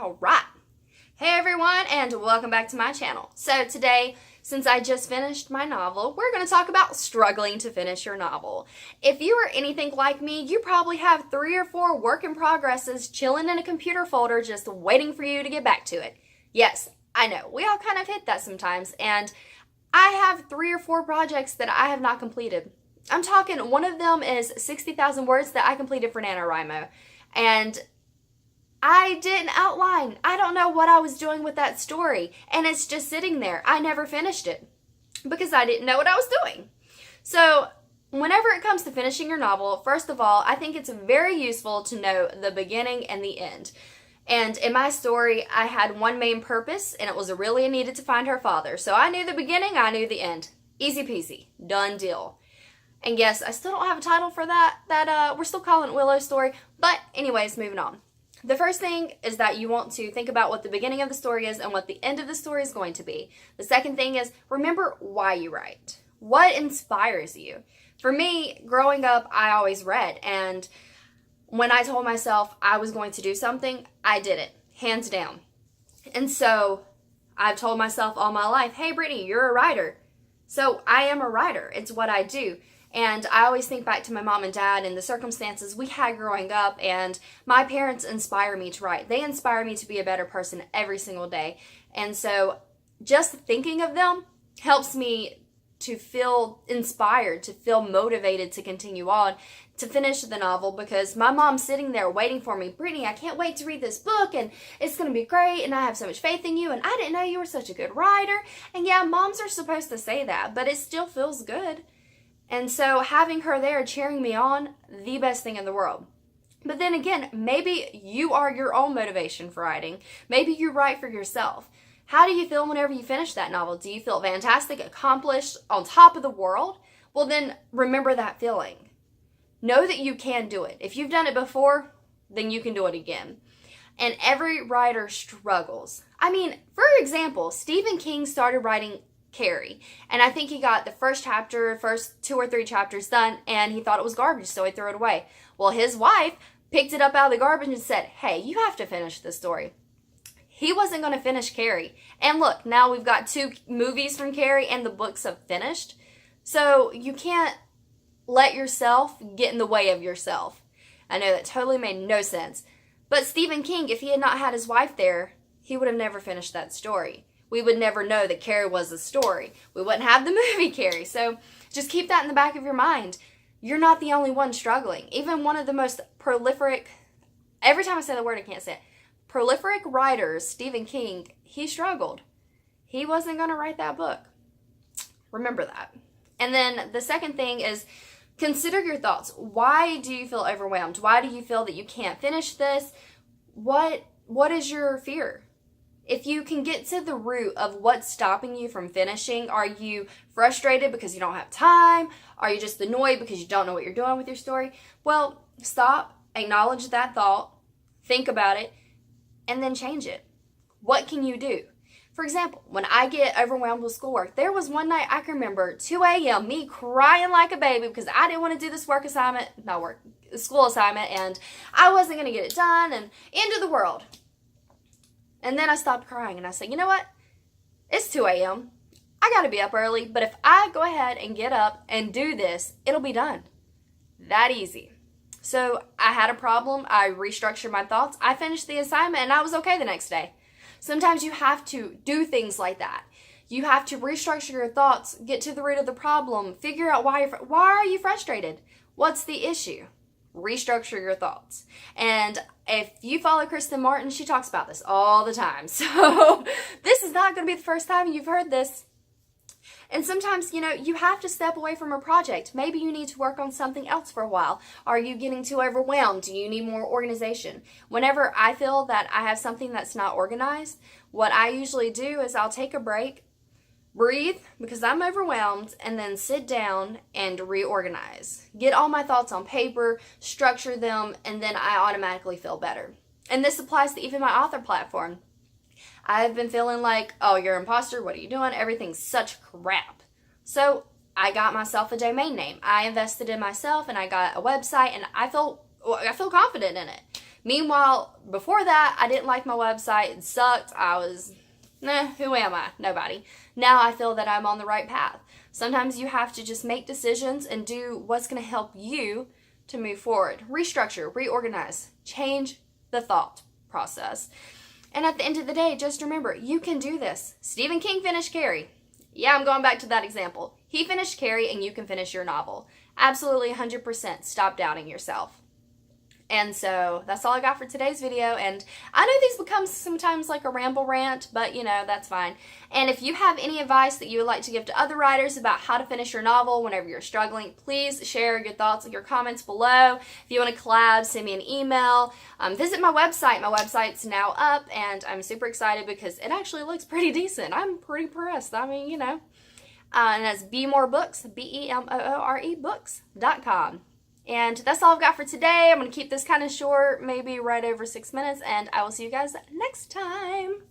Alright, hey everyone and welcome back to my channel. So today, since I just finished my novel, we're going to talk about struggling to finish your novel. If you are anything like me, you probably have 3 or 4 work in progresses chilling in a computer folder just waiting for you to get back to it. Yes, I know, we all kind of hit that sometimes, and I have 3 or 4 projects that I have not completed. I'm talking, one of them is 60,000 words that I completed for NaNoWriMo, and I didn't outline. I don't know what I was doing with that story, and it's just sitting there. I never finished it because I didn't know what I was doing. So whenever it comes to finishing your novel, first of all, I think it's very useful to know the beginning and the end. And in my story, I had one main purpose, and it was Aurelia needed to find her father. So I knew the beginning, I knew the end. Easy peasy. Done deal. And yes, I still don't have a title for that. We're still calling it Willow's story. But anyways, moving on. The first thing is that you want to think about what the beginning of the story is and what the end of the story is going to be. The second thing is remember why you write. What inspires you? For me, growing up, I always read, and when I told myself I was going to do something, I did it, hands down. And so I've told myself all my life, hey Brittany, you're a writer. So I am a writer. It's what I do. And I always think back to my mom and dad and the circumstances we had growing up, and my parents inspire me to write. They inspire me to be a better person every single day. And so just thinking of them helps me to feel inspired, to feel motivated to continue on, to finish the novel, because my mom's sitting there waiting for me. Brittany, I can't wait to read this book, and it's going to be great, and I have so much faith in you, and I didn't know you were such a good writer. And yeah, moms are supposed to say that, but it still feels good. And so having her there cheering me on, the best thing in the world. But then again, maybe you are your own motivation for writing. Maybe you write for yourself. How do you feel whenever you finish that novel? Do you feel fantastic, accomplished, on top of the world? Well, then remember that feeling. Know that you can do it. If you've done it before, then you can do it again. And every writer struggles. I mean, for example, Stephen King started writing Carrie, and I think he got the first 2 or 3 chapters done, and he thought it was garbage, so he threw it away. Well, his wife picked it up out of the garbage and said, hey, you have to finish this story. He wasn't going to finish Carrie. And look, now we've got 2 movies from Carrie, and the books have finished. So you can't let yourself get in the way of yourself. I know that totally made no sense. But Stephen King, if he had not had his wife there, he would have never finished that story. We would never know that Carrie was a story. We wouldn't have the movie Carrie. So just keep that in the back of your mind. You're not the only one struggling. Even one of the most prolific, every time I say the word I can't say it, prolific writers, Stephen King, he struggled. He wasn't going to write that book. Remember that. And then the second thing is consider your thoughts. Why do you feel overwhelmed? Why do you feel that you can't finish this? What is your fear? If you can get to the root of what's stopping you from finishing, are you frustrated because you don't have time? Are you just annoyed because you don't know what you're doing with your story? Well, stop, acknowledge that thought, think about it, and then change it. What can you do? For example, when I get overwhelmed with schoolwork, there was one night I can remember 2 a.m. me crying like a baby because I didn't want to do this school assignment, and I wasn't going to get it done, and end of the world. And then I stopped crying and I said, you know what? It's 2 a.m. I got to be up early, but if I go ahead and get up and do this, it'll be done. That easy. So I had a problem. I restructured my thoughts. I finished the assignment and I was okay the next day. Sometimes you have to do things like that. You have to restructure your thoughts, get to the root of the problem, figure out why are you frustrated? What's the issue? Restructure your thoughts. And if you follow Kristen Martin, she talks about this all the time. So this is not going to be the first time you've heard this. And sometimes, you have to step away from a project. Maybe you need to work on something else for a while. Are you getting too overwhelmed? Do you need more organization? Whenever I feel that I have something that's not organized, what I usually do is I'll take a break, breathe because I'm overwhelmed, and then sit down and reorganize. Get all my thoughts on paper, structure them, and then I automatically feel better. And this applies to even my author platform. I've been feeling like, oh, you're an imposter, what are you doing? Everything's such crap. So I got myself a domain name. I invested in myself and I got a website, and I feel confident in it Meanwhile, before that, I didn't like my website. It sucked. I was, who am I? Nobody. Now I feel that I'm on the right path. Sometimes you have to just make decisions and do what's going to help you to move forward. Restructure, reorganize, change the thought process. And at the end of the day, just remember, you can do this. Stephen King finished Carrie. Yeah, I'm going back to that example. He finished Carrie, and you can finish your novel. Absolutely 100%. Stop doubting yourself. And so that's all I got for today's video. And I know these become sometimes like a ramble rant, but you know, that's fine. And if you have any advice that you would like to give to other writers about how to finish your novel whenever you're struggling, please share your thoughts and your comments below. If you want to collab, send me an email. Visit my website. My website's now up, and I'm super excited because it actually looks pretty decent. I'm pretty impressed. I mean, you know. And that's bemoorebooks, BEMOORE books.com. And that's all I've got for today. I'm going to keep this kind of short, maybe right over 6 minutes, and I will see you guys next time.